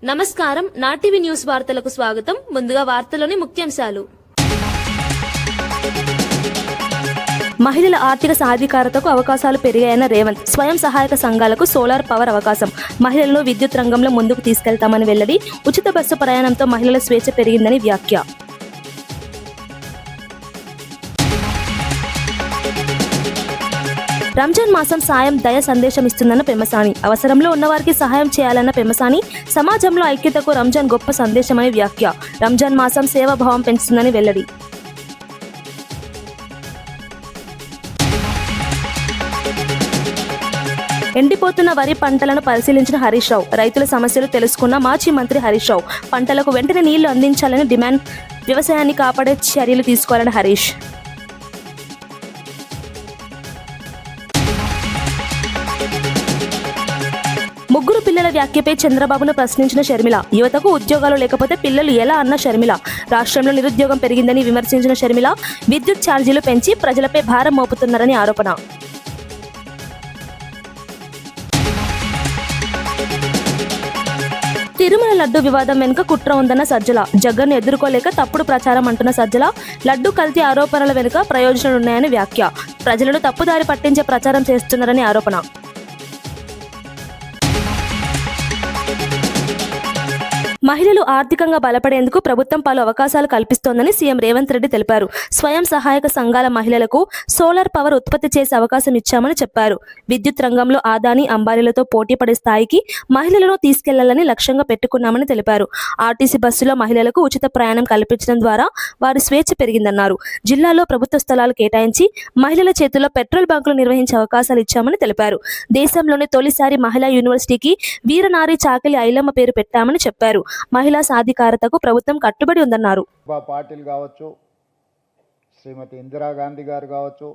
నమస్కారం. నాటివి న్యూస్ వార్తలకు స్వాగతం. ముందుగా వార్తలోని ముఖ్యాంశాలు. మహిళల ఆర్థిక సాధికారతకు అవకాశాలు పెరిగాయన్న రేవంత్. స్వయం సహాయక సంఘాలకు సోలార్ పవర్ అవకాశం. మహిళలను విద్యుత్ రంగంలో ముందుకు తీసుకెళ్తామని వెల్లడి. ఉచిత బస్సు ప్రయాణంతో మహిళల స్వేచ్ఛ పెరిగిందని వ్యాఖ్య. రంజాన్ మాసం సాయం దయ సందేశం ఇస్తుందన్న పెమ్మసాని. అవసరంలో ఉన్నవారికి సహాయం చేయాలన్న పెమ్మసాని. సమాజంలో ఐక్యతకు రంజాన్ గొప్ప సందేశమని వ్యాఖ్య. రంజాన్ మాసం సేవాభావం పెంచుతుందని వెల్లడి. ఎండిపోతున్న వరి పంటలను పరిశీలించిన హరీష్ రావు. రైతుల సమస్యలు తెలుసుకున్న మాజీ మంత్రి హరీష్ రావు. పంటలకు వెంటనే నీళ్లు అందించాలని డిమాండ్. వ్యవసాయాన్ని కాపాడే చర్యలు తీసుకోవాలని హరీష్. ముగ్గురు పిల్లల వ్యాఖ్యపై చంద్రబాబును ప్రశ్నించిన షర్మిల. యువతకు ఉద్యోగాలు లేకపోతే పిల్లలు ఎలా అన్న షర్మిల. రాష్ట్రంలో నిరుద్యోగం పెరిగిందని విమర్శించిన షర్మిల. విద్యుత్ ఛార్జీలు పెంచి ప్రజలపై భారం మోపుతున్నారని ఆరోపణ. తిరుమల లడ్డు వివాదం వెనుక కుట్ర ఉందన్న సజ్జల. జగన్ను ఎదుర్కోలేక తప్పుడు ప్రచారం అంటున్న సజ్జల. లడ్డు కల్తీ ఆరోపణల వెనుక ప్రయోజనాలున్నాయని వ్యాఖ్య. ప్రజలను తప్పుదారి పట్టించే ప్రచారం చేస్తున్నారని ఆరోపణ. మహిళలు ఆర్థికంగా బలపడేందుకు ప్రభుత్వం పలు అవకాశాలు కల్పిస్తోందని సీఎం రేవంత్ రెడ్డి తెలిపారు. స్వయం సహాయక సంఘాల మహిళలకు సోలార్ పవర్ ఉత్పత్తి చేసే అవకాశం ఇచ్చామని చెప్పారు. విద్యుత్ రంగంలో ఆదాని అంబానీలతో పోటీ పడే స్థాయికి మహిళలను తీసుకెళ్లాలని లక్ష్యంగా పెట్టుకున్నామని తెలిపారు. ఆర్టీసీ బస్సులో మహిళలకు ఉచిత ప్రయాణం కల్పించడం ద్వారా వారి స్వేచ్ఛ పెరిగిందన్నారు. జిల్లాలో ప్రభుత్వ స్థలాలు కేటాయించి మహిళల చేతుల్లో పెట్రోల్ బంకులు నిర్వహించే అవకాశాలు ఇచ్చామని తెలిపారు. దేశంలోని తొలిసారి మహిళా యూనివర్సిటీకి వీరనారి చాకలి ఐలమ్మ పేరు పెట్టామని చెప్పారు. మహిళా సాధికారతకు ప్రభుత్వం కట్టుబడి ఉందన్నారు. పాటిల్ కావచ్చు, శ్రీమతి ఇందిరాగాంధీ గారు కావచ్చు,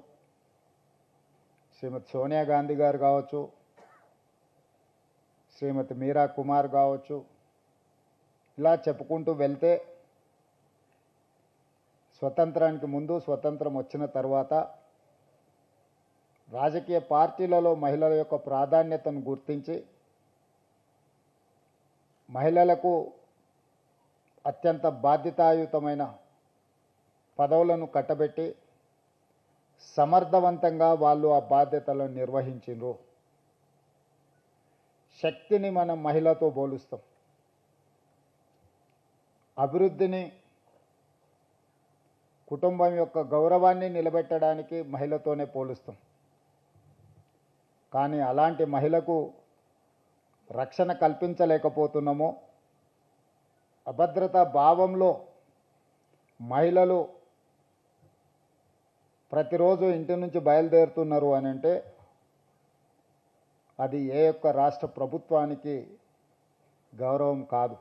శ్రీమతి సోనియా గాంధీ గారు కావచ్చు, శ్రీమతి మీరా కుమార్ కావచ్చు, ఇలా చెప్పుకుంటూ వెళ్తే స్వతంత్రానికి ముందు, స్వతంత్రం వచ్చిన తర్వాత రాజకీయ పార్టీలలో మహిళల యొక్క ప్రాధాన్యతను గుర్తించి మహిళలకు అత్యంత బాధ్యతాయుతమైన పదవులను కట్టబెట్టి సమర్థవంతంగా వాళ్ళు ఆ బాధ్యతలను నిర్వహించారు. శక్తిని మనం మహిళతో పోలుస్తాం, అభివృద్ధిని, కుటుంబం యొక్క గౌరవాన్ని నిలబెట్టడానికి మహిళతోనే పోలుస్తాం. కానీ అలాంటి మహిళకు రక్షణ కల్పించలేకపోతున్నామో, అభద్రతా భావంలో మహిళలు ప్రతిరోజు ఇంటి నుంచి బయలుదేరుతున్నారు అని అంటే అది ఏ యొక్క రాష్ట్ర ప్రభుత్వానికి గౌరవం కాదు.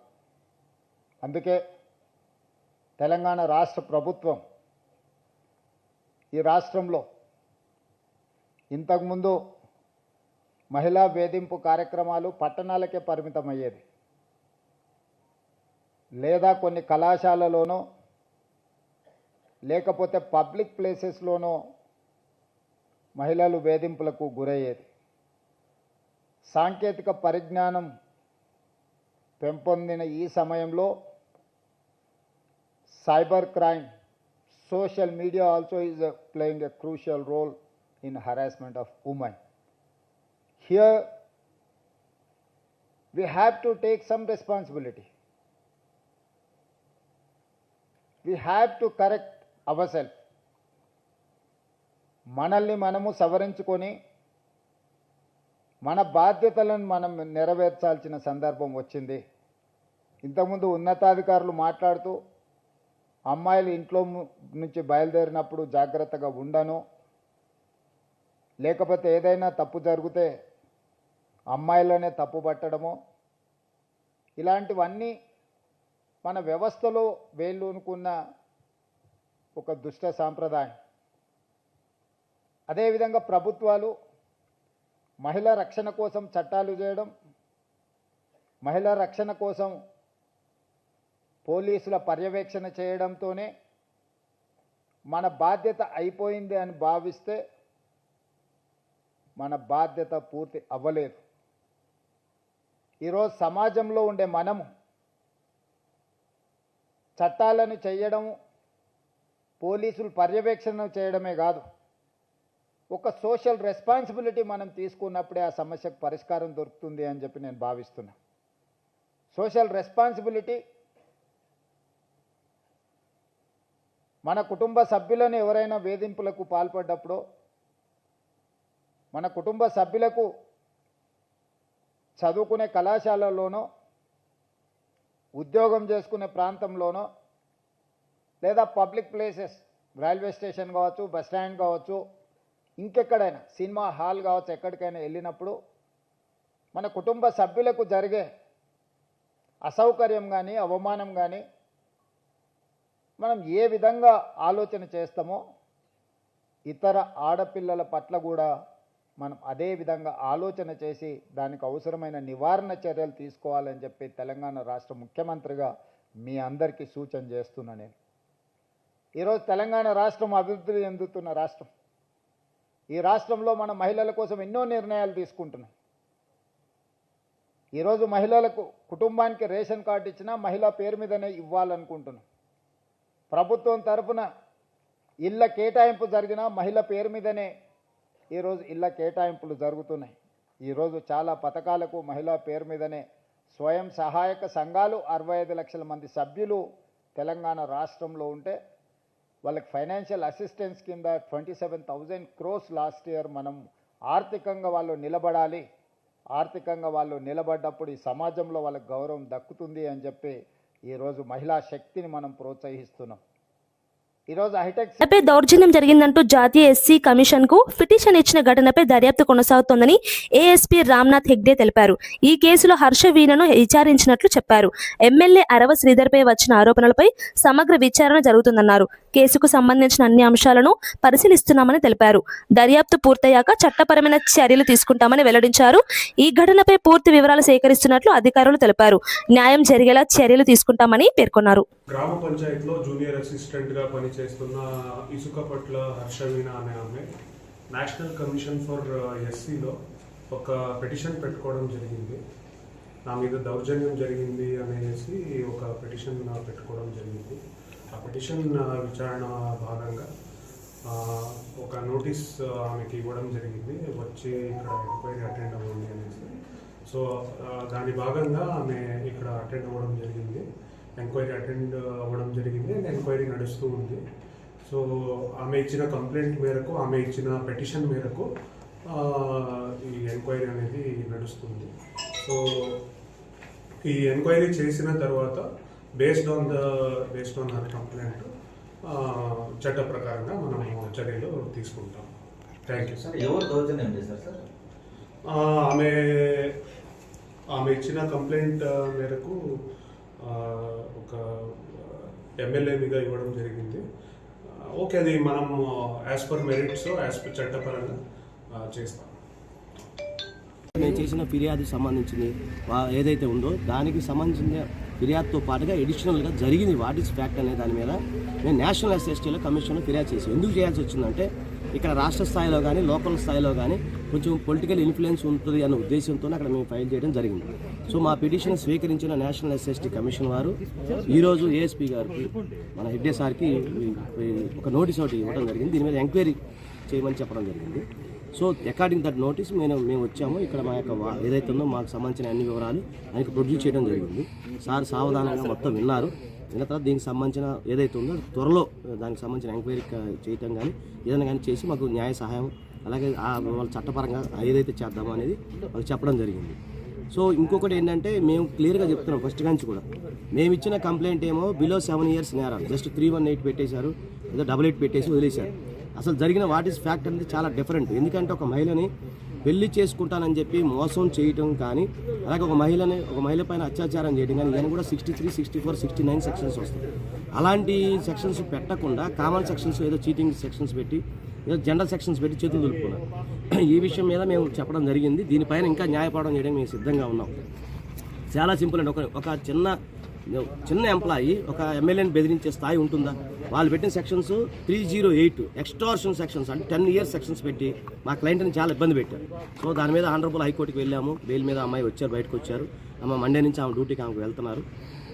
అందుకే తెలంగాణ రాష్ట్ర ప్రభుత్వం ఈ రాష్ట్రంలో ఇంతకుముందు మహిళా వేధింపు కార్యక్రమాలు పట్టణాలకే పరిమితమయ్యేది, లేదా కొన్ని కళాశాలలోనో లేకపోతే పబ్లిక్ ప్లేసెస్లోనో మహిళలు వేధింపులకు గురయ్యేది. సాంకేతిక పరిజ్ఞానం పెంపొందిన ఈ సమయంలో cyber crime, social media also is playing a crucial role in harassment of women. Here we have to take some responsibility. We have to correct ourselves. మనల్ని మనము సవరించుకొని మన బాధ్యతలను మనం నెరవేర్చాల్సిన సందర్భం వచ్చింది. ఇంతకుముందు ఉన్నతాధికారులు మాట్లాడుతూ అమ్మాయిలు ఇంట్లో నుంచి బయలుదేరినప్పుడు జాగ్రత్తగా ఉండను, లేకపోతే ఏదైనా తప్పు జరిగితే అమ్మాయిలనే తప్పు పట్టడము, ఇలాంటివన్నీ మన వ్యవస్థలో వేళ్ళూనుకున్న ఒక దుష్ట సాంప్రదాయం. అదేవిధంగా ప్రభుత్వాలు మహిళా రక్షణ కోసం చట్టాలు చేయడం, మహిళా రక్షణ కోసం పోలీసుల పర్యవేక్షణ చేయడంతోనే మన బాధ్యత అయిపోయింది అని భావిస్తే మన బాధ్యత పూర్తి అవ్వలేదు. ఈరోజు సమాజంలో ఉండే మనము చట్టాలను చేయడం, పోలీసులు పర్యవేక్షణ చేయడమే కాదు, ఒక సోషల్ రెస్పాన్సిబిలిటీ మనం తీసుకున్నప్పుడే ఆ సమస్యకు పరిష్కారం దొరుకుతుంది అని చెప్పి నేను భావిస్తున్నా. సోషల్ రెస్పాన్సిబిలిటీ మన కుటుంబ సభ్యులను ఎవరైనా వేధింపులకు పాల్పడ్డప్పుడు, మన కుటుంబ సభ్యులకు చదువుకునే కళాశాలలోనో, ఉద్యోగం చేసుకునే ప్రాంతంలోనో, లేదా పబ్లిక్ ప్లేసెస్, రైల్వే స్టేషన్ కావచ్చు, బస్ స్టాండ్ కావచ్చు, ఇంకెక్కడైనా సినిమా హాల్ కావచ్చు, ఎక్కడికైనా వెళ్ళినప్పుడు మన కుటుంబ సభ్యులకు జరిగే అసౌకర్యం కానీ అవమానం కానీ మనం ఏ విధంగా ఆలోచన చేస్తామో ఇతర ఆడపిల్లల పట్ల కూడా మనం అదే విధంగా ఆలోచన చేసి దానికి అవసరమైన నివారణ చర్యలు తీసుకోవాలని చెప్పి తెలంగాణ రాష్ట్ర ముఖ్యమంత్రిగా మీ అందరికీ సూచన చేస్తున్నా. నేను ఈరోజు తెలంగాణ రాష్ట్రం అభివృద్ధి చెందుతున్న రాష్ట్రం. ఈ రాష్ట్రంలో మన మహిళల కోసం ఎన్నో నిర్ణయాలు తీసుకుంటున్నాం. ఈరోజు మహిళలకు కుటుంబానికి రేషన్ కార్డు ఇచ్చినా మహిళ పేరు మీదనే ఇవ్వాలనుకుంటున్నాం. ప్రభుత్వం తరఫున ఇళ్ళ కేటాయింపు జరిగినా మహిళ పేరు మీదనే ఈరోజు ఇళ్ళ కేటాయింపులు జరుగుతున్నాయి. ఈరోజు చాలా పథకాలకు మహిళా పేరు మీదనే స్వయం సహాయక సంఘాలు 65 లక్షల మంది సభ్యులు తెలంగాణ రాష్ట్రంలో ఉంటే వాళ్ళకి ఫైనాన్షియల్ అసిస్టెన్స్ కింద 27,000 crores లాస్ట్ ఇయర్ మనం ఆర్థికంగా వాళ్ళు నిలబడాలి. ఆర్థికంగా వాళ్ళు నిలబడ్డప్పుడు ఈ సమాజంలో వాళ్ళకి గౌరవం దక్కుతుంది అని చెప్పి ఈరోజు మహిళా శక్తిని మనం ప్రోత్సహిస్తున్నాం. ఈరోజు హైటెక్ ఘటనపై దౌర్జన్యం జరిగిందంటూ జాతీయ ఎస్సీ కమిషన్ కు పిటిషన్ ఇచ్చిన ఘటనపై దర్యాప్తు కొనసాగుతోందని ఏఎస్పీ రామ్నాథ్ హెగ్డే తెలిపారు. ఈ కేసులో హర్ష వీణను విచారించినట్లు చెప్పారు. ఎమ్మెల్యే అరవ శ్రీధర్ పై వచ్చిన ఆరోపణలపై సమగ్ర విచారణ జరుగుతుందన్నారు. కేసుకు సంబంధించిన అన్ని అంశాలను పరిశీలిస్తున్నామని తెలిపారు. దర్యాప్తు పూర్తయ్యాక చట్టపరమైన చర్యలు తీసుకుంటామని వెల్లడించారు. ఈ ఘటనపై పూర్తి వివరాలు సేకరిస్తున్నట్లు అధికారులు తెలిపారు. న్యాయం జరిగేలా చర్యలు తీసుకుంటామని పేర్కొన్నారు. గ్రామ పంచాయతీలో జూనియర్ అసిస్టెంట్గా పనిచేస్తున్న ఇసుకపట్ల హర్షవీణ అనే ఆమె నేషనల్ కమిషన్ ఫర్ ఎస్సీలో ఒక పిటిషన్ పెట్టుకోవడం జరిగింది. నా మీద దౌర్జన్యం జరిగింది అనేసి ఒక పిటిషన్ పెట్టుకోవడం జరిగింది. ఆ పిటిషన్ విచారణ భాగంగా ఒక నోటీస్ ఆమెకి ఇవ్వడం జరిగింది, వచ్చి ఇక్కడ ఎంక్వైరీ అటెండ్ అవ్వండి అనేసి. సో దాని భాగంగా ఆమె ఇక్కడ అటెండ్ అవ్వడం జరిగింది. ఎంక్వైరీ అటెండ్ అవ్వడం జరిగింది అండ్ ఎంక్వైరీ నడుస్తూ ఉంది. సో ఆమె ఇచ్చిన కంప్లైంట్ మేరకు, ఆమె ఇచ్చిన పిటిషన్ మేరకు ఈ ఎంక్వైరీ అనేది నడుస్తుంది. సో ఈ ఎంక్వైరీ చేసిన తర్వాత బేస్డ్ ఆన్ హర్ కంప్లైంట్ చట్ట ప్రకారంగా మనం చర్యలు తీసుకుంటాం. Thank you sir. ఎవరు దౌర్జన్యం చేశారు సార్? ఆమె ఇచ్చిన కంప్లైంట్ మేరకు ఒక ఎమ్మెల్యే మీద ఇవ్వడం జరిగింది. ఓకే, అది మనం as per merits, as per చట్టపరంగా చేస్తాం. మేము చేసిన ఫిర్యాదుకు సంబంధించింది ఏదైతే ఉందో దానికి సంబంధించిన ఫిర్యాదుతో పాటుగా ఎడిషనల్గా జరిగింది వాట్ ఈస్ ఫ్యాక్ట్ అనే దాని మీద మేము నేషనల్ ఎస్ఎస్టీలో కమిషన్లో ఫిర్యాదు చేసి ఎందుకు చేయాల్సి వచ్చిందంటే ఇక్కడ రాష్ట్ర స్థాయిలో కానీ లోకల్ స్థాయిలో కానీ కొంచెం పొలిటికల్ ఇన్ఫ్లుయెన్స్ ఉంటుంది అన్న ఉద్దేశంతో అక్కడ మేము ఫైల్ చేయడం జరిగింది. సో మా పిటిషన్ స్వీకరించిన నేషనల్ ఎస్ఎస్టీ కమిషన్ వారు ఈరోజు ఏఎస్పీ గారికి, మన హెగ్డే సార్కి ఒక నోటీస్ ఒకటి ఇవ్వడం జరిగింది. దీని మీద ఎంక్వైరీ చేయమని చెప్పడం జరిగింది. సో అకార్డింగ్ దట్ నోటీస్ మేము వచ్చాము. ఇక్కడ మా యొక్క ఏదైతే ఉందో మాకు సంబంధించిన అన్ని వివరాలు ఆయనకు ప్రొడ్యూస్ చేయడం జరిగింది. సార్ సావధానంగా మొత్తం విన్న తర్వాత దీనికి సంబంధించిన ఏదైతే ఉందో త్వరలో దానికి సంబంధించిన ఎంక్వైరీ చేయటం కానీ ఏదైనా కానీ చేసి మాకు న్యాయ సహాయం అలాగే వాళ్ళ చట్టపరంగా ఏదైతే చేద్దామో అనేది వాళ్ళకి చెప్పడం జరిగింది. సో ఇంకొకటి ఏంటంటే మేము క్లియర్గా చెప్తున్నాం ఫస్ట్ నుంచి కూడా, మేము ఇచ్చిన కంప్లైంట్ ఏమో బిలో 7 years నేరాలు, జస్ట్ 318 పెట్టేశారు, ఏదో 88 పెట్టేసి వదిలేశారు. అసలు జరిగిన వాట్ ఈస్ ఫ్యాక్ట్ అనేది చాలా డిఫరెంట్. ఎందుకంటే ఒక మహిళని పెళ్లి చేసుకుంటానని చెప్పి మోసం చేయటం కానీ, అలాగే ఒక మహిళ పైన అత్యాచారం చేయడం కానీ, ఇవన్నీ కూడా 63, 64, 69 సెక్షన్స్ వస్తాయి. అలాంటి సెక్షన్స్ పెట్టకుండా కామన్ సెక్షన్స్, ఏదో చీటింగ్ సెక్షన్స్ పెట్టి, ఏదో జనరల్ సెక్షన్స్ పెట్టి చేతులు దులుపుకున్నారు. ఈ విషయం మీద మేము చెప్పడం జరిగింది. దీనిపైన ఇంకా న్యాయపోవడం చేయడం మేము సిద్ధంగా ఉన్నాం. చాలా సింపుల్ అండి. ఒక చిన్న ఎంప్లాయీ ఒక ఎమ్మెల్యేని బెదిరించే స్థాయి ఉంటుందా? వాళ్ళు పెట్టిన సెక్షన్స్ 308 ఎక్స్టార్షన్ సెక్షన్స్, అంటే 10 years సెక్షన్స్ పెట్టి మా క్లయింట్ని చాలా ఇబ్బంది పెట్టారు. సో దాని మీద ఆనరబుల్ హైకోర్టుకి వెళ్ళాము. బెయిల్ మీద అమ్మాయి బయటకు వచ్చారు. మండే నుంచి ఆమె డ్యూటీకి ఆమెకు వెళ్తున్నారు.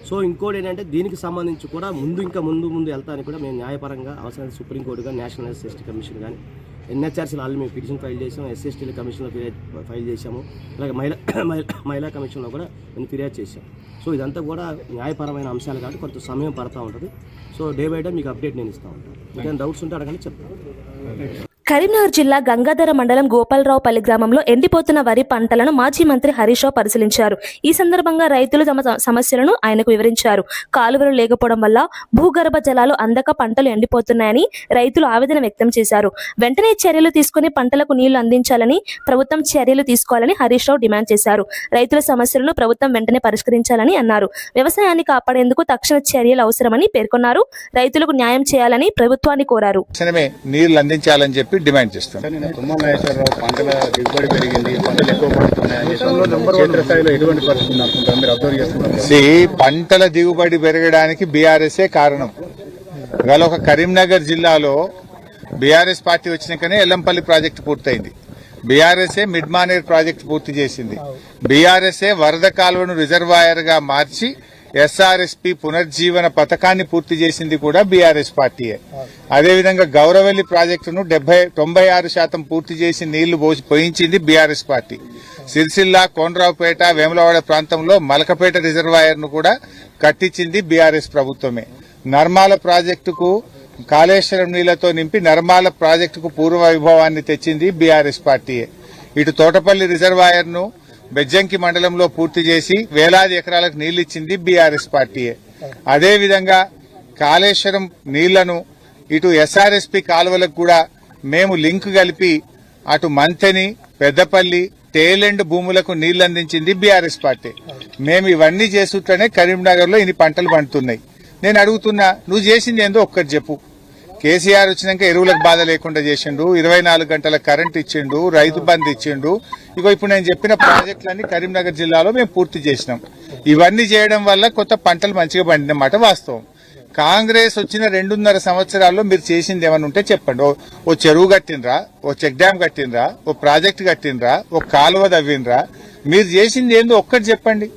సో ఇంకోటి ఏంటంటే దీనికి సంబంధించి కూడా ముందు వెళ్తానికి కూడా మేము న్యాయపరంగా అవసరమైన సుప్రీంకోర్టు కానీ నేషనల్ ఎస్సీ కమిషన్ కానీ ఎన్హెచ్ఆర్సీలో ఆల్రెడీ మేము పిటిషన్ ఫైల్ చేసాము, ఎస్సీఎస్టీల కమిషన్లో ఫైల్ చేసాము, అలాగే మహిళా కమిషన్లో కూడా మేము ఫిర్యాదు చేసాం. సో ఇదంతా కూడా న్యాయపరమైన అంశాలు కాబట్టి కొంత సమయం పడుతూ ఉంటుంది. సో డే బై డే మీకు అప్డేట్ నేను ఇస్తూ ఉంటాను. ఇంకా డౌట్స్ ఉంటే అడగండి, చెప్తాను. కరీంనగర్ జిల్లా గంగాధర మండలం గోపాలరావుపల్లి గ్రామంలో ఎండిపోతున్న వరి పంటలను మాజీ మంత్రి హరీష్ రావు పరిశీలించారు. ఈ సందర్భంగా రైతులు తమ సమస్యలను ఆయనకు వివరించారు. కాలువలు లేకపోవడం వల్ల భూగర్భ జలాలు అందక పంటలు ఎండిపోతున్నాయని రైతులు ఆవేదన వ్యక్తం చేశారు. వెంటనే చర్యలు తీసుకుని పంటలకు నీళ్లు అందించాలని, ప్రభుత్వం చర్యలు తీసుకోవాలని హరీష్ రావు డిమాండ్ చేశారు. రైతుల సమస్యలను ప్రభుత్వం వెంటనే పరిష్కరించాలని అన్నారు. వ్యవసాయాన్ని కాపాడేందుకు తక్షణ చర్యలు అవసరమని పేర్కొన్నారు. రైతులకు న్యాయం చేయాలని ప్రభుత్వాన్ని కోరారు. నీళ్లు అందించాలని చెప్పి డిమాండ్ చేస్తాం. తుమ్మల నాగేశ్వరరావు పంటల దిగుబడి పెరిగింది, పంటలు ఎక్కువ పడుతున్నాయి, క్షేత్రస్థాయిలో ఎటువంటి పరిస్థితులు అనుకుంటారు మీరు అబ్జర్వ్ చేస్తున్నారు? పంటల దిగుబడి పెరగడానికి బీఆర్ఎస్ఏ కారణం. ఇవాళ ఒక కరీంనగర్ జిల్లాలో బీఆర్ఎస్ పార్టీ వచ్చినాకనే ఎల్లంపల్లి ప్రాజెక్టు పూర్తయింది. బీఆర్ఎస్ఏ మిడ్ మానేర్ ప్రాజెక్టు పూర్తి చేసింది. బీఆర్ఎస్ఏ వరద కాలువను రిజర్వాయర్ గా మార్చి ఎస్ఆర్ఎస్పి పునర్జీవన పథకాన్ని పూర్తి చేసింది కూడా బీఆర్ఎస్ పార్టీయే. అదేవిధంగా గౌరవెల్లి ప్రాజెక్టును 96% పూర్తి చేసి నీళ్లు పోయించింది బీఆర్ఎస్ పార్టీ. సిరిసిల్ల, కోనరావుపేట, వేములవాడ ప్రాంతంలో మలకపేట రిజర్వాయర్ ను కూడా కట్టించింది బీఆర్ఎస్ ప్రభుత్వమే. నర్మాల ప్రాజెక్టుకు కాళేశ్వరం నీళ్లతో నింపి నర్మాల ప్రాజెక్టుకు పూర్వ వైభవాన్ని తెచ్చింది బీఆర్ఎస్ పార్టీయే. ఇటు తోటపల్లి రిజర్వాయర్ ను బెజ్జంకి మండలంలో పూర్తి చేసి వేలాది ఎకరాలకు నీళ్లిచ్చింది బీఆర్ఎస్ పార్టీయే. అదేవిధంగా కాళేశ్వరం నీళ్లను ఇటు ఎస్ఆర్ఎస్పి కాలువలకు కూడా మేము లింక్ కలిపి అటు మంతెని, పెద్దపల్లి, టేలెండ్ భూములకు నీళ్లు అందించింది బీఆర్ఎస్ పార్టీ. మేము ఇవన్నీ చేస్తుంటేనే కరీంనగర్ లో ఇన్ని పంటలు పండుతున్నాయి. నేను అడుగుతున్నా, నువ్వు చేసింది ఏందో ఒక్కటి చెప్పు. కేసీఆర్ వచ్చినాక ఎరువులకు బాధ లేకుండా చేసిండు, 24 గంటల కరెంట్ ఇచ్చిండు, రైతు బంధు ఇచ్చిండు. ఇప్పుడు నేను చెప్పిన ప్రాజెక్టులన్నీ కరీంనగర్ జిల్లాలో మేము పూర్తి చేసినాం. ఇవన్నీ చేయడం వల్ల కొత్త పంటలు మంచిగా పండినమాట వాస్తవం. కాంగ్రెస్ వచ్చిన 2.5 సంవత్సరాల్లో మీరు చేసింది ఏమైనా ఉంటే చెప్పండి. ఓ చెరువు కట్టినరా, ఓ చెక్ డ్యామ్ కట్టినరా, ఓ ప్రాజెక్టు కట్టినరా, ఓ కాలువ తవ్వినరా? మీరు చేసింది ఏందో ఒక్కటి చెప్పండి.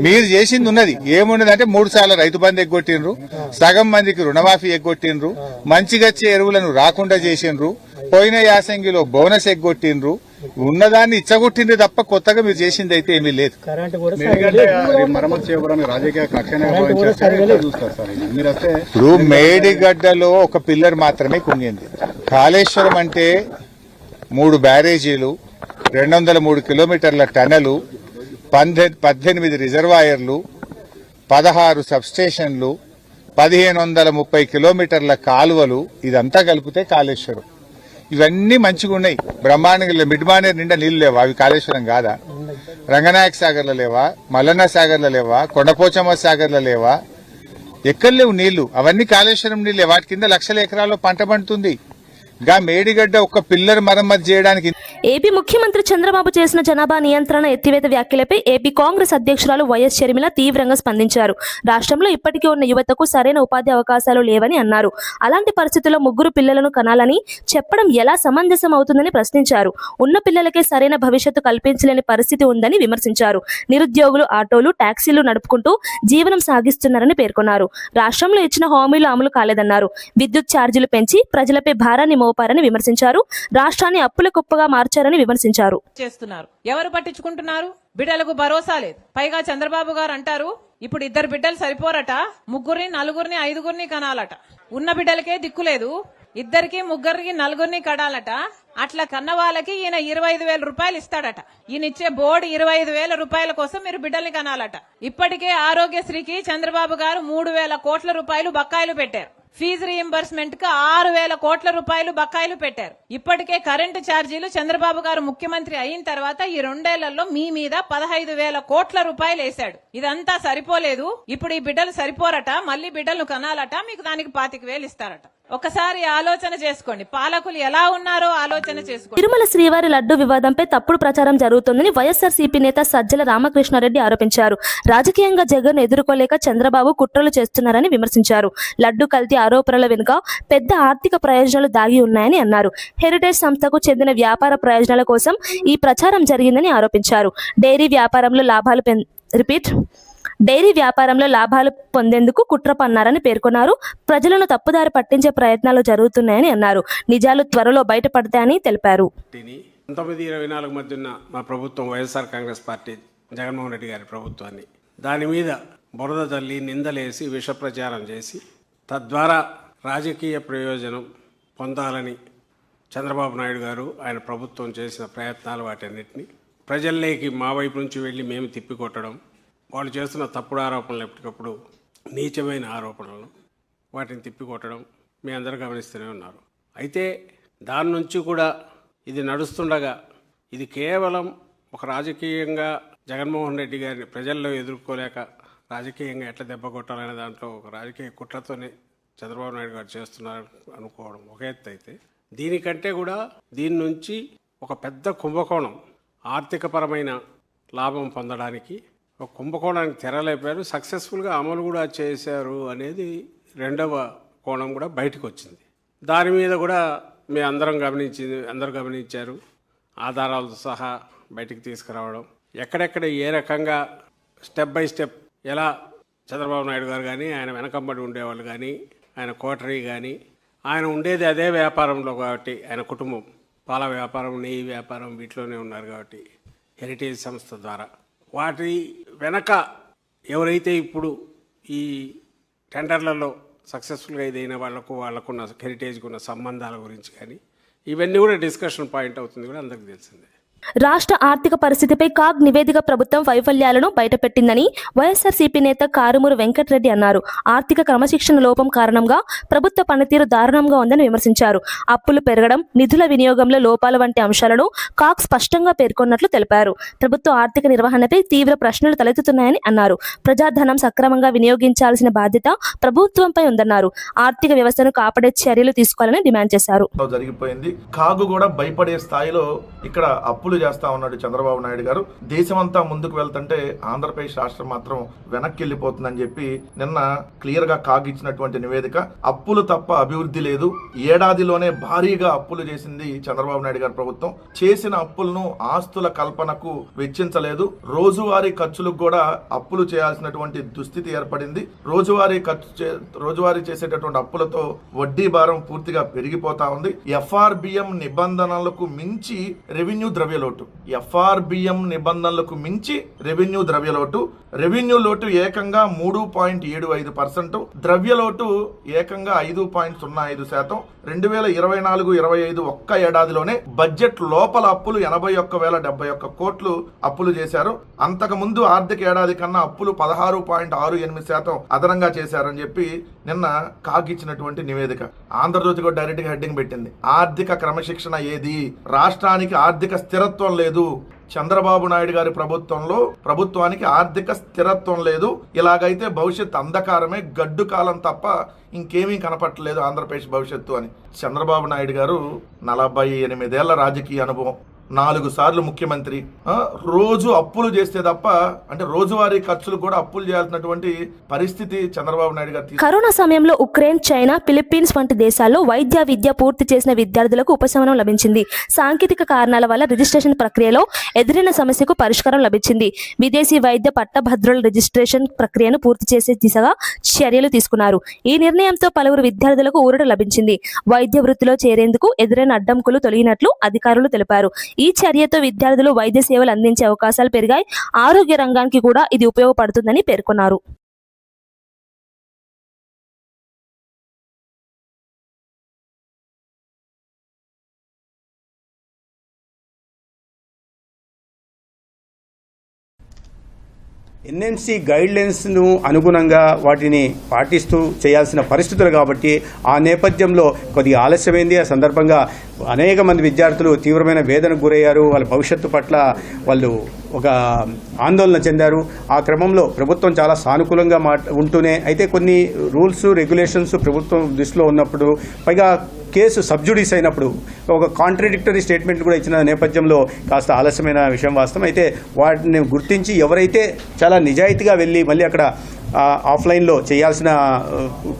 మీరు చేసింది ఉన్నది ఏమున్నదంటే 3 సార్లు రైతు బంధు ఎగ్గొట్టిండ్రు, సగం మందికి రుణమాఫీ ఎగ్గొట్టిండ్రు, మంచిగచ్చే ఎరువులను రాకుండా చేసిండ్రు, పోయిన యాసంగిలో బోనస్ ఎగ్గొట్టిండ్రు, ఉన్నదాన్ని ఇచ్చగొట్టిండ్రు తప్ప కొత్తగా మీరు చేసింది అయితే ఏమీ లేదు. ఇప్పుడు మేడిగడ్డలో ఒక పిల్లర్ మాత్రమే కుంగింది. కాళేశ్వరం అంటే 3 బ్యారేజీలు, 203 కిలోమీటర్ల టనలు, 18 రిజర్వాయర్లు, 16 సబ్స్టేషన్లు, 1530 కిలోమీటర్ల కాలువలు, ఇదంతా కలిపితే కాళేశ్వరం. ఇవన్నీ మంచిగా ఉన్నాయి, బ్రహ్మాండంగా. మిడ్ మానేర్ నిండా నీళ్లు లేవా? అవి కాళేశ్వరం కాదా? రంగనాయక సాగర్లో లేవా? మల్లన్న సాగర్లో లేవా? కొండపోచమ్మ సాగర్లో లేవా? ఎక్కడ లేవు నీళ్లు? అవన్నీ కాళేశ్వరం నీళ్లే. వాటి కింద లక్షల ఎకరాల్లో పంట పండుతుంది. గా మేడిగడ్డ ఒక పిల్లర్ మరమ్మతు చేయడానికి. ఏపీ ముఖ్యమంత్రి చంద్రబాబు చేసిన జనాభా నియంత్రణ ఎత్తివేత వ్యాఖ్యలపై ఏపీ కాంగ్రెస్ అధ్యక్షురాలు వైఎస్ షర్మిల తీవ్రంగా స్పందించారు. రాష్ట్రంలో ఇప్పటికీ ఉన్న యువతకు సరైన ఉపాధి అవకాశాలు లేవని అన్నారు. అలాంటి పరిస్థితుల్లో 3 పిల్లలను కనాలని చెప్పడం ఎలా సమంజసం అవుతుందని ప్రశ్నించారు. ఉన్న పిల్లలకే సరైన భవిష్యత్తు కల్పించలేని పరిస్థితి ఉందని విమర్శించారు. నిరుద్యోగులు ఆటోలు, టాక్సీలు నడుపుకుంటూ జీవనం సాగిస్తున్నారని పేర్కొన్నారు. రాష్ట్రంలో ఇచ్చిన హామీలు అమలు కాలేదన్నారు. విద్యుత్ ఛార్జీలు పెంచి ప్రజలపై భారాన్ని మోపారని విమర్శించారు. రాష్ట్రాన్ని అప్పుల కుప్పగా మార్చారని విమర్శించారు. చేస్తున్నారు, ఎవరు పట్టించుకుంటున్నారు? బిడ్డలకు భరోసా లేదు. పైగా చంద్రబాబు గారు అంటారు ఇప్పుడు 2 బిడ్డలు సరిపోరట, 3, 4, 5 కనాలట. ఉన్న బిడ్డలకే దిక్కులేదు, 2, 3, 4 కడాలట. అట్లా కన్న వాళ్ళకి ఈయన 25,000 రూపాయలు ఇస్తాడట. ఈయన ఇచ్చే బోర్డు 25,000 రూపాయల కోసం మీరు బిడ్డల్ని కనాలట. ఇప్పటికే ఆరోగ్యశ్రీకి చంద్రబాబు గారు 3,000 కోట్ల రూపాయలు బకాయిలు పెట్టారు. ఫీజు రీయింబర్స్మెంట్ కు 6,000 కోట్ల రూపాయలు బకాయిలు పెట్టారు. ఇప్పటికే కరెంటు ఛార్జీలు చంద్రబాబు గారు ముఖ్యమంత్రి అయిన తర్వాత ఈ 2 ఏళ్లలో మీ మీద 15,000 కోట్ల రూపాయలు వేశాడు. ఇదంతా సరిపోలేదు, ఇప్పుడు ఈ బిడ్డలు సరిపోరట, మళ్ళీ బిడ్డలను కనాలట, మీకు దానికి 25,000 ఇస్తారట. ఒకసారి ఆలోచన చేసుకోండి, పాలకులు ఎలా ఉన్నారో ఆలోచన చేసుకోండి. తిరుమల శ్రీవారి లడ్డు వివాదంపై తప్పుడు ప్రచారం జరుగుతోందని వైఎస్ఆర్సీపీ నేత సజ్జల రామకృష్ణారెడ్డి ఆరోపించారు. రాజకీయంగా జగన్ ఎదుర్కోలేక చంద్రబాబు కుట్రలు చేస్తున్నారని విమర్శించారు. లడ్డు కల్తీ ఆరోపణల వెనుక పెద్ద ఆర్థిక ప్రయోజనాలు దాగి ఉన్నాయని అన్నారు. హెరిటేజ్ సంస్థకు చెందిన వ్యాపార ప్రయోజనాల కోసం ఈ ప్రచారం జరిగిందని ఆరోపించారు. డైరీ వ్యాపారంలో లాభాలు రిపీట్ డైరీ వ్యాపారంలో లాభాలు పొందేందుకు కుట్ర పన్నారని పేర్కొన్నారు. ప్రజలను తప్పుదారి పట్టించే ప్రయత్నాలు జరుగుతున్నాయని అన్నారు. నిజాలు త్వరలో బయటపడతాయని తెలిపారు. 1924 మధ్యన మా ప్రభుత్వం వైఎస్ఆర్ కాంగ్రెస్ పార్టీ జగన్మోహన్ రెడ్డి గారి ప్రభుత్వాన్ని దాని మీద బురద తల్లి నిందలేసి విష ప్రచారం చేసి తద్వారా రాజకీయ ప్రయోజనం పొందాలని చంద్రబాబు నాయుడు గారు ఆయన ప్రభుత్వం చేసిన ప్రయత్నాలు వాటన్నిటిని ప్రజల్లోకి మా వైపు నుంచి వెళ్ళి మేము తిప్పికొట్టడం, వాళ్ళు చేస్తున్న తప్పుడు ఆరోపణలు ఎప్పటికప్పుడు నీచమైన ఆరోపణలు వాటిని తిప్పికొట్టడం మీ అందరూ గమనిస్తూనే ఉన్నారు. అయితే దాని నుంచి కూడా ఇది నడుస్తుండగా ఇది కేవలం ఒక రాజకీయంగా జగన్మోహన్ రెడ్డి గారిని ప్రజల్లో ఎదుర్కోలేక రాజకీయంగా ఎట్లా దెబ్బ కొట్టాలనే దాంట్లో ఒక రాజకీయ కుట్రతోనే చంద్రబాబు నాయుడు గారు చేస్తున్నారు అనుకోవడం ఒక ఎత్తు అయితే, దీనికంటే కూడా దీని నుంచి ఒక పెద్ద కుంభకోణం ఆర్థికపరమైన లాభం పొందడానికి ఒక కుంభకోణానికి తెరలేపారు, సక్సెస్ఫుల్గా అమలు కూడా చేశారు అనేది రెండవ కోణం కూడా బయటకు వచ్చింది. దాని మీద కూడా అందరూ గమనించారు. ఆధారాలతో సహా బయటికి తీసుకురావడం, ఎక్కడెక్కడ ఏ రకంగా స్టెప్ బై స్టెప్ ఎలా చంద్రబాబు నాయుడు గారు కానీ ఆయన వెనకంబడి ఉండేవాళ్ళు కానీ ఆయన కోటరీ కానీ ఆయన ఉండేది అదే వ్యాపారంలో కాబట్టి ఆయన కుటుంబం పాల వ్యాపారం, నెయ్యి వ్యాపారం వీటిలోనే ఉన్నారు కాబట్టి హెరిటేజ్ సంస్థ ద్వారా వాటి వెనక ఎవరైతే ఇప్పుడు ఈ టెండర్లలో సక్సెస్ఫుల్గా ఇదైన వాళ్ళకున్న హెరిటేజ్కి ఉన్న సంబంధాల గురించి కానీ ఇవన్నీ కూడా డిస్కషన్ పాయింట్ అవుతుంది కూడా అందరికీ తెలిసిందే. రాష్ట్ర ఆర్థిక పరిస్థితిపై కాగ్ నివేదిక ప్రభుత్వం వైఫల్యాలను బయటపెట్టిందని వైఎస్ఆర్సీపీ నేత కారుమూరు వెంకటరెడ్డి అన్నారు. ఆర్థిక క్రమశిక్షణ లోపం కారణంగా ప్రభుత్వ పనితీరు దారుణంగా ఉందని విమర్శించారు. అప్పులు పెరగడం, నిధుల వినియోగంలో లోపాల వంటి అంశాలను కాగ్ స్పష్టంగా పేర్కొన్నట్లు తెలిపారు. ప్రభుత్వ ఆర్థిక నిర్వహణపై తీవ్ర ప్రశ్నలు తలెత్తుతున్నాయని అన్నారు. ప్రజాధనం సక్రమంగా వినియోగించాల్సిన బాధ్యత ప్రభుత్వంపై ఉందన్నారు. ఆర్థిక వ్యవస్థను కాపాడే చర్యలు తీసుకోవాలని డిమాండ్ చేశారు. జరిగిపోయింది. కాగు కూడా భయపడే స్థాయిలో ఇక్కడ అప్పులు చేస్తా ఉన్నాడు చంద్రబాబు నాయుడు గారు. దేశమంతా ముందుకు వెళ్తుంటే ఆంధ్రప్రదేశ్ రాష్ట్రం మాత్రం వెనక్కి వెళ్ళిపోతుందని చెప్పి నిన్న క్లియర్ గా కాగ్ ఇచ్చినటువంటి నివేదిక. అప్పులు తప్ప అభివృద్ధి లేదు. ఏడాదిలోనే భారీగా అప్పులు చేసింది చంద్రబాబు నాయుడు గారి ప్రభుత్వం. చేసిన అప్పులను ఆస్తుల కల్పనకు వెచ్చించలేదు. రోజువారీ ఖర్చులకు కూడా అప్పులు చేయాల్సినటువంటి దుస్థితి ఏర్పడింది. రోజువారీ చేసేటటువంటి అప్పులతో వడ్డీ భారం పూర్తిగా పెరిగిపోతా ఉంది. ఎఫ్ఆర్బిఎం నిబంధనలకు మించి రెవెన్యూ ద్రవ్యలోటు, ఎఫ్ఆర్బిఎం నిబంధనలకు మించి రెవెన్యూ ద్రవ్యలోటు, రెవెన్యూ లోటు ఏకంగా 3.75%, ద్రవ్యలోటు ఏకంగా 5.05%. 2024-25 ఒక్క ఏడాదిలోనే బడ్జెట్ లోపల అప్పులు 81,071 కోట్లు అప్పులు చేశారు. అంతకు ముందు ఆర్థిక ఏడాది కన్నా అప్పులు 16.68% అదనంగా చేశారని చెప్పి నిన్న కాగ్ ఇచ్చినటువంటి నివేదిక. ఆంధ్రజ్యోతి కూడా డైరెక్ట్ గా హెడ్డింగ్ పెట్టింది, ఆర్థిక క్రమశిక్షణ ఏది, రాష్ట్రానికి ఆర్థిక స్థిరత్వం లేదు. చంద్రబాబు నాయుడు గారి ప్రభుత్వానికి ఆర్థిక స్థిరత్వం లేదు. ఇలాగైతే భవిష్యత్ అంధకారమే, గడ్డు కాలం తప్ప ఇంకేమీ కనపట్టలేదు ఆంధ్రప్రదేశ్ భవిష్యత్తు అని. చంద్రబాబు నాయుడు గారు 48 ఏళ్ల రాజకీయ అనుభవం, 4 సార్లు ముఖ్యమంత్రి, రోజు అప్పులు చేస్తే తప్ప అంటే రోజువారీ ఖర్చులు కూడా అప్పులు చేయాల్సినటువంటి పరిస్థితి చంద్రబాబు నాయుడు గారు. కరోనా సమయంలో ఉక్రెయిన్, చైనా, ఫిలిప్పీన్స్ వంటి దేశాల్లో వైద్య విద్య పూర్తి చేసిన విద్యార్థులకు ఉపశమనం లభించింది. సాంకేతిక కారణాల వల్ల రిజిస్ట్రేషన్ ప్రక్రియలో ఎదురైన సమస్యకు పరిష్కారం లభించింది. విదేశీ వైద్య పట్టభద్రుల రిజిస్ట్రేషన్ ప్రక్రియను పూర్తి చేసే దిశగా చర్యలు తీసుకున్నారు. ఈ నిర్ణయంతో పలువురు విద్యార్థులకు ఊరట లభించింది. వైద్య వృత్తిలో చేరేందుకు ఎదురైన అడ్డంకులు తొలగినట్లు అధికారులు తెలిపారు. ఈ చర్యతో విద్యార్థులు వైద్య సేవలు అందించే అవకాశాలు పెరిగాయి. ఆరోగ్య రంగానికి కూడా ఇది ఉపయోగపడుతుందని పేర్కొన్నారు. ఎన్ఎంసీ గైడ్లైన్స్ను అనుగుణంగా వాటిని పాటిస్తూ చేయాల్సిన పరిస్థితులు కాబట్టి ఆ నేపథ్యంలో కొద్దిగా ఆలస్యమైంది. ఆ సందర్భంగా అనేక మంది విద్యార్థులు తీవ్రమైన వేదనకు గురయ్యారు. వాళ్ళ భవిష్యత్తు పట్ల వాళ్ళు ఒక ఆందోళన చెందారు. ఆ క్రమంలో ప్రభుత్వం చాలా సానుకూలంగా ఉంటూనే అయితే కొన్ని రూల్స్ రెగ్యులేషన్స్ ప్రభుత్వం దృష్టిలో ఉన్నప్పుడు, పైగా కేసు సబ్జుడీస్ అయినప్పుడు ఒక కాంట్రడిక్టరీ స్టేట్మెంట్ కూడా ఇచ్చిన నేపథ్యంలో కాస్త ఆలస్యమైన విషయం వాస్తవం. అయితే వాటిని గుర్తించి ఎవరైతే చాలా నిజాయితీగా వెళ్ళి మళ్ళీ అక్కడ ఆఫ్లైన్లో చేయాల్సిన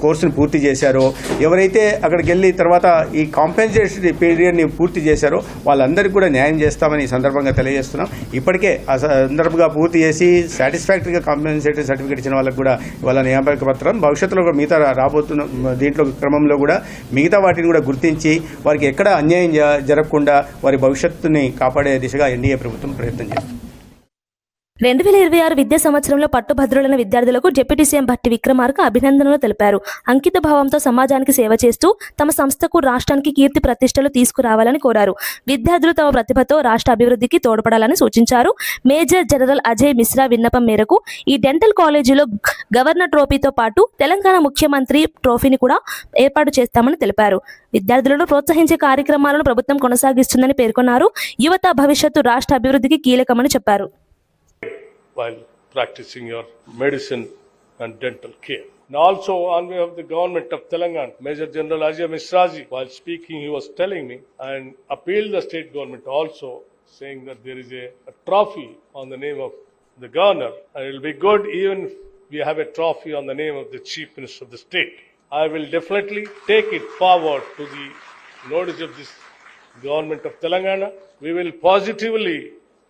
కోర్సును పూర్తి చేశారో, ఎవరైతే అక్కడికి వెళ్ళి తర్వాత ఈ కాంపెన్సేటరీ పీరియడ్ని పూర్తి చేశారో వాళ్ళందరికీ కూడా న్యాయం చేస్తామని ఈ సందర్భంగా తెలియజేస్తున్నాం. ఇప్పటికే ఆ సందర్భంగా పూర్తి చేసి సాటిస్ఫాక్టరీగా కాంపెన్సేటరీ సర్టిఫికేట్ ఇచ్చిన వాళ్ళకు కూడా వాళ్ళ నియామక పత్రం భవిష్యత్తులో కూడా మిగతా రాబోతున్న దీంట్లో క్రమంలో కూడా మిగతా వాటిని కూడా గుర్తించి వారికి ఎక్కడ అన్యాయం జరగకుండా వారి భవిష్యత్తుని కాపాడే దిశగా ఎన్డీఏ ప్రభుత్వం ప్రయత్నం చేస్తుంది. 2026 విద్యా సంవత్సరంలో పట్టుభద్రులైన విద్యార్థులకు డిప్యూటీ సీఎం భట్టి విక్రమార్క అభినందనలు తెలిపారు. అంకిత భావంతో సమాజానికి సేవ చేస్తూ తమ సంస్థకు రాష్ట్రానికి కీర్తి ప్రతిష్టలు తీసుకురావాలని కోరారు. విద్యార్థులు తమ ప్రతిభతో రాష్ట్ర అభివృద్ధికి తోడ్పడాలని సూచించారు. మేజర్ జనరల్ అజయ్ మిశ్రా విన్నపం మేరకు ఈ డెంటల్ కాలేజీలో గవర్నర్ ట్రోఫీతో పాటు తెలంగాణ ముఖ్యమంత్రి ట్రోఫీని కూడా ఏర్పాటు చేస్తామని తెలిపారు. విద్యార్థులను ప్రోత్సహించే కార్యక్రమాలను ప్రభుత్వం కొనసాగిస్తుందని పేర్కొన్నారు. యువత భవిష్యత్తు రాష్ట్ర అభివృద్ధికి కీలకమని చెప్పారు. While practicing your medicine and dental care. And also on behalf of the government of Telangana, Major General Ajay Misraji, while speaking, he was telling me and appealed the state government also, saying that there is a trophy on the name of the governor, and it will be good even if we have a trophy on the name of the Chief Minister of the state. I will definitely take it forward to the notice of this government of Telangana. We will positively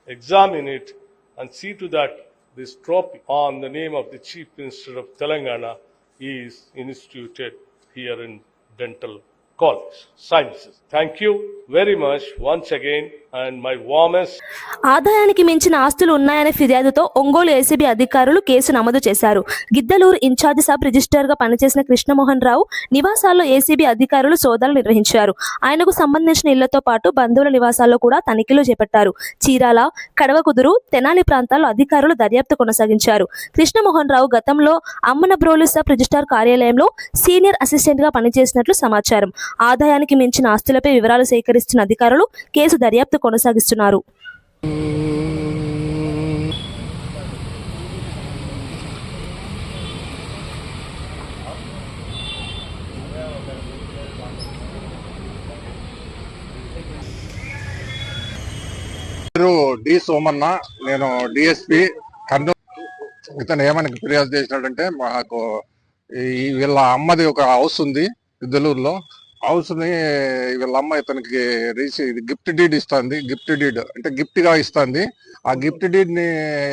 examine it and see to that this trophy on the name of the Chief Minister of Telangana is instituted here in Dental College Sciences. Thank you very much once again and my warmest. ఆదాయానికి మించిన ఆస్తులు ఉన్నాయనే ఫిర్యాదుతో Ongole ACB అధికారులు case నమోదు చేశారు. Giddalur incharge sub రిజిస్ట్రార్గా పనిచేసిన కృష్ణమోహన్ రావు నివాసాల్లో ACB అధికారులు సోదాలు నిర్వహించారు. ఆయనకు సంబంధించిన ఇళ్లతో పాటు బంధువుల నివాసాల్లో కూడా తనిఖీలు చేపట్టారు. చీరాల, కడవకుదురు, తెనాలి ప్రాంతాల్లో అధికారులు దర్యాప్తు కొనసాగించారు. కృష్ణమోహన్ రావు గతంలో అమ్మనబ్రోలు సబ్ రిజిస్ట్రార్ కార్యాలయంలో సీనియర్ అసిస్టెంట్గా పనిచేసినట్లు సమాచారం. ఆదాయానికి మించిన ఆస్తులపై వివరాలు సేకరిస్తున్న అధికారులు కేసు దర్యాప్తు కొనసాగిస్తున్నారు. డి సోమన్న, నేను డిఎస్పి కర్నూలు. ఇతను ఏమని ఫిర్యాదు చేసినాడంటే, మాకు వీళ్ళ అమ్మది ఒక హౌస్ ఉంది గిద్దలూరులో. హౌస్ ని వీళ్ళ అమ్మ ఇతనికి గిఫ్ట్ డీడ్ ఇస్తుంది. గిఫ్ట్ డీడ్ అంటే గిఫ్ట్ గా ఇస్తుంది. ఆ గిఫ్ట్ డీడ్ ని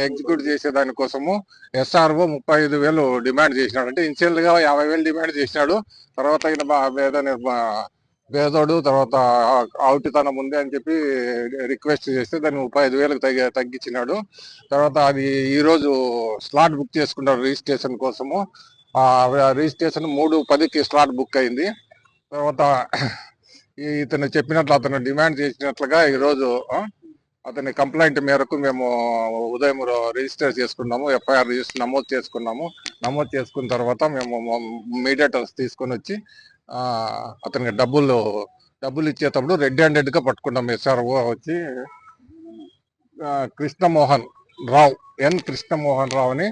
ఎగ్జిక్యూట్ చేసే దానికోసము SRO 35,000 డిమాండ్ చేసినాడు. అంటే ఇనిషియల్ గా 50,000 డిమాండ్ చేసినాడు. తర్వాత పేదోడు, తర్వాత అవుటితనం ఉంది అని చెప్పి రిక్వెస్ట్ చేస్తే దాన్ని 35,000 తగ్గించినాడు. తర్వాత అది ఈరోజు స్లాట్ బుక్ చేసుకున్నాడు రిజిస్ట్రేషన్ కోసము. ఆ రిజిస్ట్రేషన్ 3:10కి స్లాట్ బుక్ అయింది. తర్వాత ఇతను చెప్పినట్లు, అతను డిమాండ్ చేసినట్లుగా ఈరోజు అతని కంప్లైంట్ మేరకు మేము ఉదయం రిజిస్టర్ చేసుకున్నాము. FIR రిజిస్టర్ నమోదు చేసుకున్నాము. నమోదు చేసుకున్న తర్వాత మేము మీడియేటర్స్ తీసుకొని వచ్చి అతనికి డబ్బులు ఇచ్చేటప్పుడు రెడ్ హ్యాండెడ్ గా పట్టుకున్నాం. SRO వచ్చి కృష్ణమోహన్ రావు అని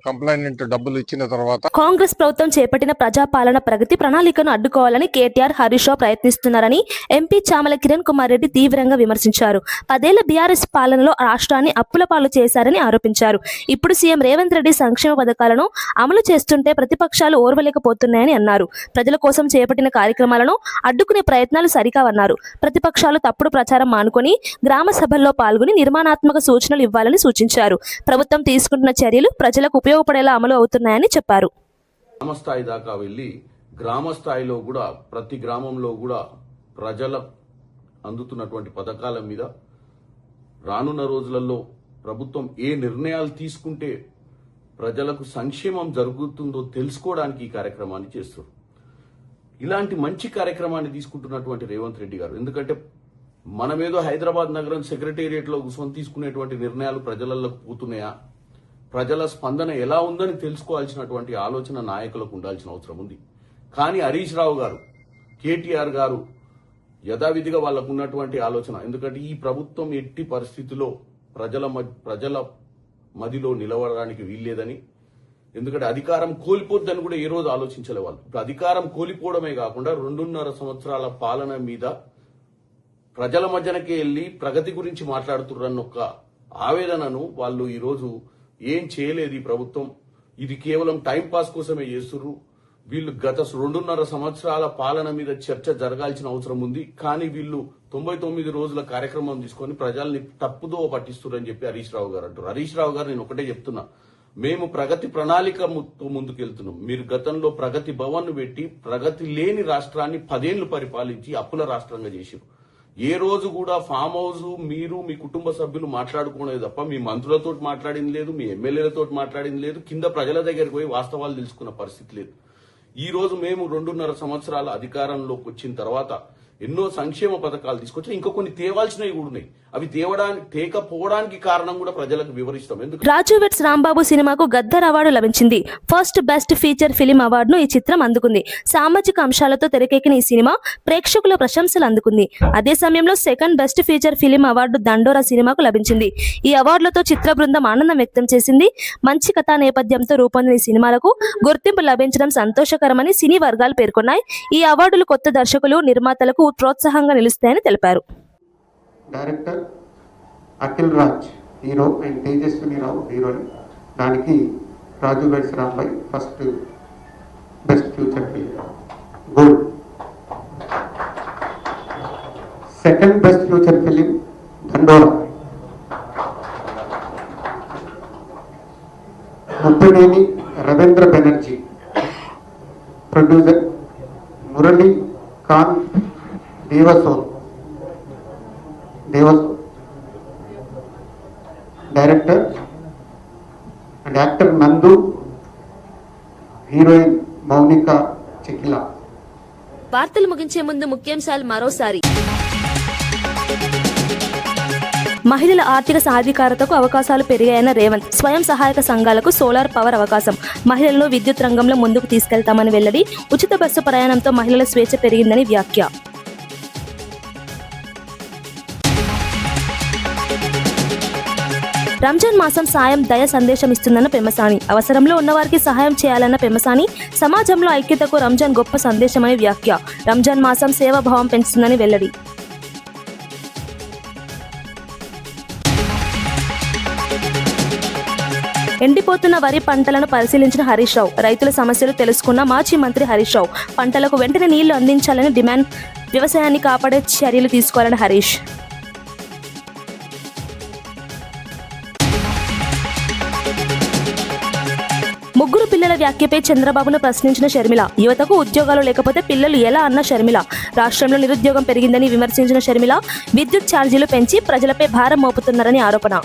కంప్లైంట్ డబ్బులు ఇచ్చిన తర్వాత కాంగ్రెస్ ప్రభుత్వం చేపట్టిన ప్రజాపాలన ప్రగతి ప్రణాళికను అడ్డుకోవాలని కేటీఆర్, హరీష్ రావు ప్రయత్నిస్తున్నారని ఎంపీ చామల కిరణ్ కుమార్ రెడ్డి తీవ్రంగా విమర్శించారు. 10 ఏళ్ల బీఆర్ఎస్ పాలనలో రాష్ట్రాన్ని అప్పుల పాలు చేశారని ఆరోపించారు. ఇప్పుడు సీఎం రేవంత్ రెడ్డి సంక్షేమ పథకాలను అమలు చేస్తుంటే ప్రతిపక్షాలు ఓర్వలేకపోతున్నాయని అన్నారు. ప్రజల కోసం చేపట్టిన కార్యక్రమాలను అడ్డుకునే ప్రయత్నాలు సరికావన్నారు. ప్రతిపక్షాలు తప్పుడు ప్రచారం మానుకొని గ్రామ సభల్లో పాల్గొని నిర్మాణాత్మక సూచనలు ఇవ్వాలని సూచించారు. ప్రభుత్వం తీసుకుంటున్న చర్యలు ప్రజలకు ఉపయోగపడేలా అమలు అవుతున్నాయని చెప్పారు. గ్రామ స్థాయి దాకా వెళ్లి గ్రామ స్థాయిలో కూడా ప్రతి గ్రామంలో కూడా ప్రజల అందుతున్నటువంటి పథకాల మీద రానున్న రోజులలో ప్రభుత్వం ఏ నిర్ణయాలు తీసుకుంటే ప్రజలకు సంక్షేమం జరుగుతుందో తెలుసుకోవడానికి ఈ కార్యక్రమాన్ని చేస్తారు. ఇలాంటి మంచి కార్యక్రమాన్ని తీసుకుంటున్నటువంటి రేవంత్ రెడ్డి గారు, ఎందుకంటే మనమేదో హైదరాబాద్ నగరం సెక్రటేరియట్ లో కూర్చొని తీసుకునేటువంటి నిర్ణయాలు ప్రజలకు పోతున్నాయా, ప్రజల స్పందన ఎలా ఉందని తెలుసుకోవాల్సినటువంటి ఆలోచన నాయకులకు ఉండాల్సిన అవసరం ఉంది. కానీ హరీష్ రావు గారు, కేటీఆర్ గారు యథావిధిగా వాళ్లకు ఉన్నటువంటి ఆలోచన, ఎందుకంటే ఈ ప్రభుత్వం ఎట్టి పరిస్థితిలో ప్రజల మదిలో నిలవడానికి వీల్లేదని ఎందుకంటే అధికారం కోల్పోద్దని కూడా ఏ రోజు ఆలోచించలే వాళ్ళు. ఇప్పుడు అధికారం కోల్పోవడమే కాకుండా 2.5 సంవత్సరాల పాలన మీద ప్రజల మధ్యనకి వెళ్లి ప్రగతి గురించి మాట్లాడుతున్న ఒక ఆవేదనను వాళ్ళు ఈ రోజు ఏం చేయలేదు ఈ ప్రభుత్వం, ఇది కేవలం టైం పాస్ కోసమే చేస్తుర్రు, వీళ్ళు గత 2.5 సంవత్సరాల పాలన మీద చర్చ జరగాల్సిన అవసరం ఉంది, కానీ వీళ్ళు 99 రోజుల కార్యక్రమం తీసుకొని ప్రజల్ని తప్పుదో పట్టిస్తున్నారని చెప్పి హరీష్ రావు గారు అంటారు. హరీష్ రావు గారు నేను ఒకటే చెప్తున్నా, మేము ప్రగతి ప్రణాళికతో ముందుకెళ్తున్నాం. మీరు గతంలో ప్రగతి భవన్ పెట్టి ప్రగతి లేని రాష్ట్రాన్ని 10 ఏళ్లు పరిపాలించి అప్పుల రాష్ట్రంగా చేశారు. ఏ రోజు కూడా ఫామ్ హౌస్ మీరు మీ కుటుంబ సభ్యులు మాట్లాడుకోలేదు తప్ప మీ మంత్రులతో మాట్లాడింది లేదు, మీ ఎమ్మెల్యేలతో మాట్లాడింది లేదు, కింద ప్రజల దగ్గరికి పోయి వాస్తవాలు తెలుసుకున్న పరిస్థితి లేదు. ఈ రోజు మేము 2.5 సంవత్సరాల అధికారంలోకి వచ్చిన తర్వాత ఎన్నో సంక్షేమ పథకాలు తీసుకొచ్చి ఇంకా కొన్ని తేవాల్సినవి కూడా ఉన్నాయి. అవి తేకపోవడానికి కారణం కూడా ప్రజలకు వివరిస్తాం. ఎందుకు రాజు వెట్స్ రాంబాబు సినిమాకు గద్దర్ అవార్డు లభించింది. ఫస్ట్ బెస్ట్ ఫీచర్ ఫిలిం అవార్డును ఈ చిత్రం అందుకుంది. సామాజిక అంశాలతో తెరకెక్కిన ఈ సినిమా ప్రేక్షకుల ప్రశంసలు అందుకుంది. అదే సమయంలో second best feature film award దండోరా సినిమాకు లభించింది. ఈ అవార్డులతో చిత్ర బృందం ఆనందం వ్యక్తం చేసింది. మంచి కథా నేపథ్యంతో రూపొందిన ఈ సినిమాలకు గుర్తింపు లభించడం సంతోషకరమని సినీ వర్గాలు పేర్కొన్నాయి. ఈ అవార్డులు కొత్త దర్శకులు, నిర్మాతలకు ప్రోత్సాహంగా నిలుస్తాయని తెలిపారు. Director Akhil Raj hero and Tejaswini Rao heroine. దానికి Raju weds Rambai first best future film Gold. Second best future film Dandora. Muppineni Ravindra Banerjee. Producer Murali Kanth Devasone. Director and actor Nandu. Heroine Mounika Chikila. వార్తలు ముగించే ముందు ముఖ్యాంశాలు మరోసారి. మహిళల ఆర్థిక సాధికారతకు అవకాశాలు పెరిగాయన్న రేవంత్. స్వయం సహాయక సంఘాలకు సోలార్ పవర్ అవకాశం. మహిళలను విద్యుత్ రంగంలో ముందుకు తీసుకెళ్తామని వెల్లడి. ఉచిత బస్సు ప్రయాణంతో మహిళల స్వేచ్ఛ పెరిగిందని వ్యాఖ్య. రంజాన్ మాసం సాయం దయ సందేశం ఇస్తుందన్న పెమ్మసాని. అవసరంలో ఉన్నవారికి సహాయం చేయాలన్న పెమ్మసాని. సమాజంలో ఐక్యతకు రంజాన్ గొప్ప సందేశమని వ్యాఖ్య. రంజాన్ మాసం సేవాభావం పెంచుతుందని వెల్లడి. ఎండిపోతున్న వరి పంటలను పరిశీలించిన హరీష్ రావు. రైతుల సమస్యలు తెలుసుకున్న మాజీ మంత్రి హరీష్ రావు. పంటలకు వెంటనే నీళ్లు అందించాలని డిమాండ్. వ్యవసాయాన్ని కాపాడే చర్యలు తీసుకోవాలని హరీష్. ముగ్గురు పిల్లల వ్యాఖ్యపై చంద్రబాబును ప్రశ్నించిన షర్మిల. యువతకు ఉద్యోగాలు లేకపోతే పిల్లలు ఎలా అన్న షర్మిల. రాష్ట్రంలో నిరుద్యోగం పెరిగిందని విమర్శించిన షర్మిల. విద్యుత్ ఛార్జీలు పెంచి ప్రజలపై భారం మోపుతున్నారని ఆరోపణ.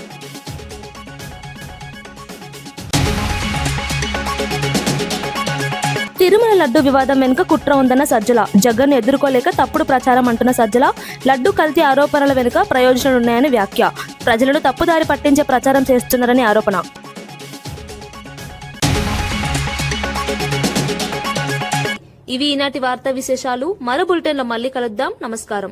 తిరుమల లడ్డు వివాదం వెనుక కుట్ర ఉందన్న సజ్జల. జగన్ ఎదుర్కోలేక తప్పుడు ప్రచారం అంటున్న సజ్జల. లడ్డు కల్తీ ఆరోపణల వెనుక ప్రయోజనాలున్నాయని వ్యాఖ్య. ప్రజలను తప్పుదారి పట్టించే ప్రచారం చేస్తున్నారని ఆరోపణ. ఇవి ఈనాటి వార్తా విశేషాలు. మరో బులెటిన్లో మళ్ళీ కలుద్దాం. నమస్కారం.